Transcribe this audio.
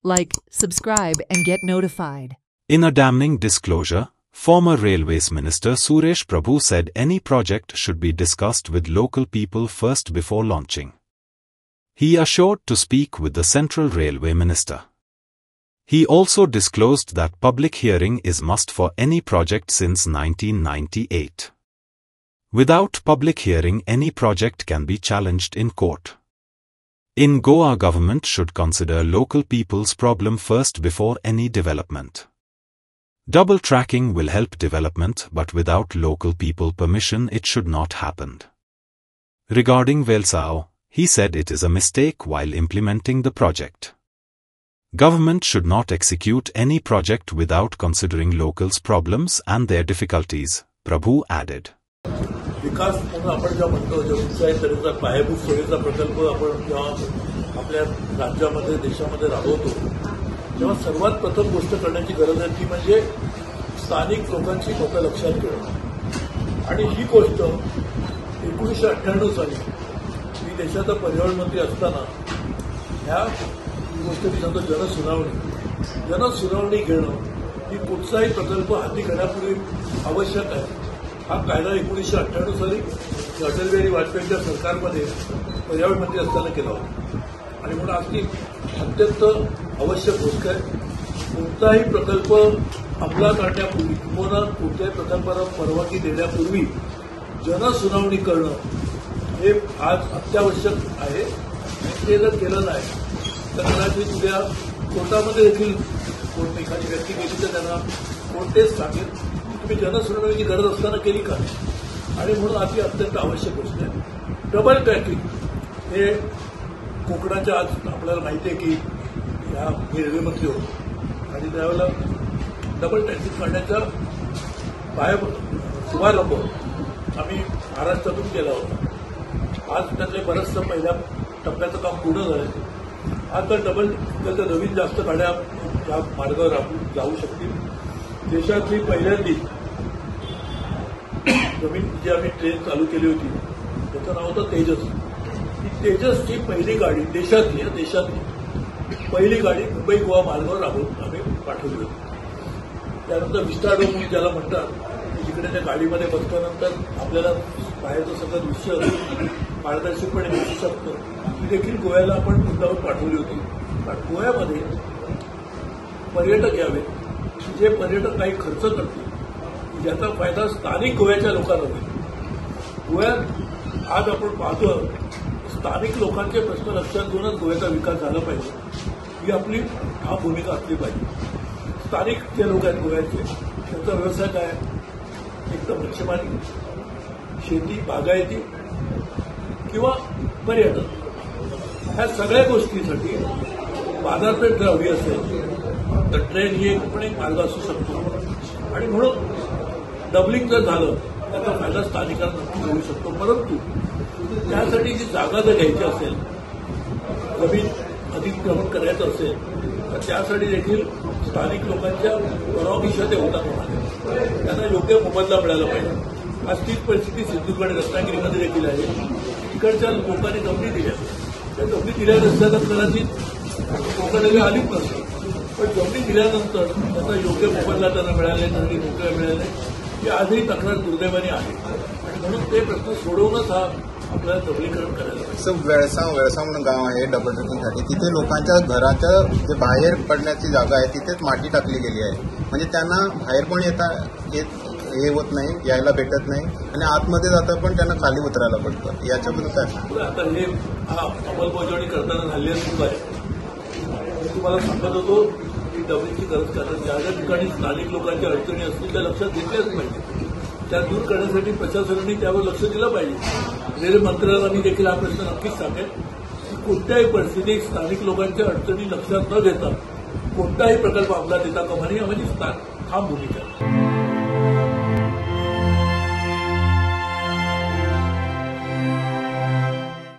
Like, subscribe and get notified. In a damning disclosure, former Railways Minister Suresh Prabhu said any project should be discussed with local people first before launching. He assured to speak with the Central Railway Minister. He also disclosed that public hearing is must for any project since 1998. Without public hearing, any project can be challenged in court. In Goa, government should consider local people's problem first before any development. Double tracking will help development, but without local people permission it should not happen. Regarding Velsao, he said it is a mistake while implementing the project. Government should not execute any project without considering locals' problems and their difficulties, Prabhu added. विकास म्हणून आपण जेव्हा म्हणतो कुठल्याही तऱ्हेचा पायाभूत सोयीचा प्रकल्प आपण जेव्हा आपल्या राज्यामध्ये देशामध्ये राबवतो तेव्हा सर्वात प्रथम गोष्ट करण्याची गरज आहे ती म्हणजे स्थानिक लोकांची मतं लक्षात घेणं. आणि ही गोष्ट 1998 साली मी देशाचा पर्यावरण मंत्री असताना ह्या गोष्टी सांगतो जनसुनावणी घेणं ही कुठचाही प्रकल्प हाती घेण्यापूर्वी आवश्यक आहे. हा कायदा 1998 साली अटल बिहारी वाजपेयींच्या सरकारमध्ये पर्यावरण मंत्री असताना केला होता. आणि म्हणून आज ती अत्यंत आवश्यक गोष्ट आहे. कोणताही प्रकल्प अंमलात आणण्यापूर्वी किंवा कोणत्याही प्रकल्पाला परवानगी देण्यापूर्वी जनसुनावणी करणं हे आज अत्यावश्यक आहे. आणि ते जर केलं नाही तर कदाचित उद्या कोर्टामध्ये देखील कोर्ट एखादी व्यक्ती गेली तर त्यांना कोर्टेच सांगेल तुम्ही जनसुनावणीची गरज असताना केली का. आणि म्हणून अति अत्यंत आवश्यक गोष्ट आहे. डबल ट्रॅकिंग हे कोकणाच्या आज आपल्याला माहिती आहे की मी रेल्वेमंत्री होतो आणि त्यावेळेला डबल ट्रॅकिंग करण्याचा शुभारंभ आम्ही महाराष्ट्रातून केला होता. आज त्यातले बरंचसं पहिल्या टप्प्याचं काम पूर्ण झालं. आता डबल त्याच्या नवीन जास्त गाड्या या मार्गावर जाऊ शकतील. देशातली पहिल्यांदी जमीन जी आम्ही ट्रेन चालू केली होती त्याचं नाव होतं तेजस. ही तेजसची पहिली गाडी देशातली पहिली गाडी मुंबई गोवा मार्गावर आम्ही पाठवली होती. त्यानंतर विस्टाडोम ज्याला म्हणतात जिकडे त्या गाडीमध्ये बसल्यानंतर आपल्याला बाहेरचं सगळं दृश्य पारदर्शकपणे दिसू शकतं ती देखील गोव्याला आपण मुद्दावर पाठवली होती. कारण गोव्यामध्ये पर्यटक यावे जे पर्यटक काही खर्च करतील याचा फायदा स्थानिक गोव्याच्या लोकांना होईल. गोव्यात आज आपण पाहतो स्थानिक लोकांचे प्रश्न लक्षात घेऊनच गोव्याचा विकास झाला पाहिजे ही आपली ठाम भूमिका असली पाहिजे. स्थानिक जे लोक आहेत गोव्याचे त्यांचा व्यवसाय काय एकदम मच्छीमारी शेती बागायती किंवा पर्यटन ह्या सगळ्या गोष्टींसाठी बाजारपेठ जर हवी असेल तर ट्रेन ही एक मार्ग असू शकतो. आणि म्हणून डबलिंग जर झालं त्याचा फायदा स्थानिकांना नक्की होऊ शकतो. परंतु त्यासाठी जी जागा जर घ्यायची असेल जमीन अधिग्रहण करायचं असेल तर त्यासाठी देखील स्थानिक लोकांच्या परवानगीशिवाय ते होता कामा नये. त्यांना योग्य मोबदला मिळाला पाहिजे. आज तीच परिस्थिती सिंधुदुर्ग आणि रत्नागिरीमध्ये देखील आहे. तिकडच्या लोकांनी जमिनी दिल्या त्या जमिनी दिल्या नसत्या तर कदाचित कोकणाला आलीच नसते. पण जमिनी दिल्यानंतर त्याचा योग्य मोबदला त्यांना मिळाले त्यांनी नोकऱ्या मिळाल्या ही आजही तक्रार दुर्दैवाने आहे. आणि म्हणून ते प्रश्न सोडवूनच हा आपल्याला सबलीकरण करायला पाहिजे. वेळसाव म्हणून गाव आहे डबल ट्रॅकिंगसाठी. तिथे लोकांच्या घराच्या जे बाहेर पडण्याची जागा आहे तिथेच माती टाकली गेली आहे. म्हणजे त्यांना बाहेर पण हे होत नाही यायला भेटत नाही आणि आतमध्ये जाता पण त्यांना खाली उतरायला पडतं. याच्याबद्दल काय आता हे अंमलबजावणी करताना झालेली चूक आहे. मी तुम्हाला सांगत होतो की डबलिंगची गरज करतात ज्या ज्या ठिकाणी स्थानिक लोकांच्या अडचणी असतील त्या लक्षात घेतल्याच पाहिजे. त्या दूर करण्यासाठी प्रशासनाने त्यावर लक्ष दिलं पाहिजे. रेल्वे मंत्रालयाने देखील हा प्रश्न नक्कीच सांगेल की कोणत्याही परिस्थितीत स्थानिक लोकांच्या अडचणी लक्षात न घेता कोणताही प्रकल्प अंमलात येता कामा नये. यामध्ये ठाम भूमिका आहे.